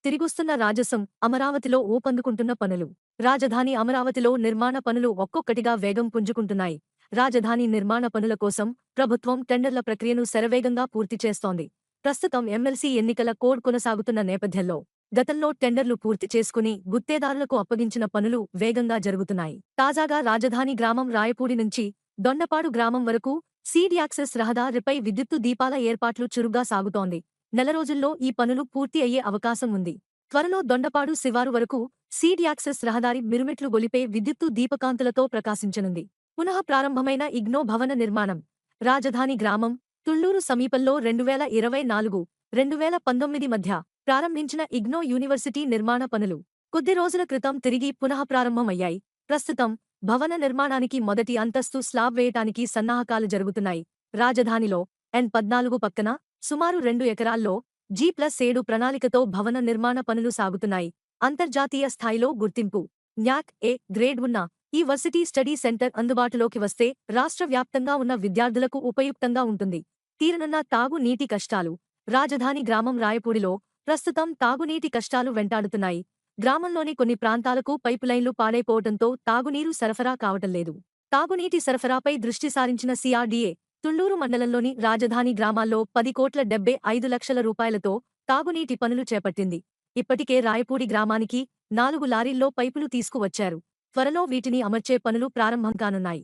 తిరిగొస్తున్న రాజసం అమరావతిలో ఊపందుకుంటున్న పనులు. రాజధాని అమరావతిలో నిర్మాణ పనులు ఒక్కొక్కటిగా వేగం పుంజుకుంటున్నాయి. రాజధాని నిర్మాణ పనుల కోసం ప్రభుత్వం టెండర్ల ప్రక్రియను శరవేగంగా పూర్తి చేస్తోంది. ప్రస్తుతం ఎమ్మెల్సీ ఎన్నికల కోడ్ కొనసాగుతున్న నేపథ్యంలో గతంలో టెండర్లు పూర్తి చేసుకుని గుత్తేదారులకు అప్పగించిన పనులు వేగంగా జరుగుతున్నాయి. తాజాగా రాజధాని గ్రామం రాయపూడి నుంచి దొండపాడు గ్రామం వరకు సీడ్ యాక్సెస్ రహదారిపై విద్యుత్తు దీపాల ఏర్పాట్లు చురుగ్గా సాగుతోంది. నెల రోజుల్లో ఈ పనులు పూర్తి అయ్యే అవకాశం ఉంది. త్వరలో దొండపాడు శివారు వరకు సీడ్ యాక్సెస్ రహదారి మిరుమిట్లు గొలిపే విద్యుత్తు దీపకాంతులతో ప్రకాశించనుంది. పునః ప్రారంభమైన ఇగ్నో భవన నిర్మాణం. రాజధాని గ్రామం తుళ్లూరు సమీపంలో 2024-2019 మధ్య ప్రారంభించిన ఇగ్నో యూనివర్సిటీ నిర్మాణ పనులు కొద్ది రోజుల క్రితం తిరిగి పునః ప్రారంభమయ్యాయి. ప్రస్తుతం భవన నిర్మాణానికి మొదటి అంతస్తు స్లాబ్ వేయటానికి సన్నాహకాలు జరుగుతున్నాయి. రాజధానిలో N14 పక్కన సుమారు 2 ఎకరాల్లో G+7 ప్రణాళికతో భవన నిర్మాణ పనులు సాగుతున్నాయి. అంతర్జాతీయ స్థాయిలో గుర్తింపు న్యాక్ ఏ గ్రేడ్ ఉన్న ఈ వర్సిటీ స్టడీ సెంటర్ అందుబాటులోకి వస్తే రాష్ట్ర వ్యాప్తంగా ఉన్న విద్యార్థులకు ఉపయుక్తంగా ఉంటుంది. తీరనున్న తాగు నీటి కష్టాలు. రాజధాని గ్రామం రాయపూడిలో ప్రస్తుతం తాగునీటి కష్టాలు వెంటాడుతున్నాయి. గ్రామంలోని కొన్ని ప్రాంతాలకు పైపులైన్లు పాడైపోవడంతో తాగునీరు సరఫరా కావటంలేదు. తాగునీటి సరఫరాపై దృష్టి సారించిన CRDA తుళ్లూరు మండలంలోని రాజధాని గ్రామాల్లో 10,75,00,000 రూపాయలతో తాగునీటి పనులు చేపట్టింది. ఇప్పటికే రాయపూడి గ్రామానికి 4 లారీల్లో పైపులు తీసుకువచ్చారు. త్వరలో వీటిని అమర్చే పనులు ప్రారంభం కానున్నాయి.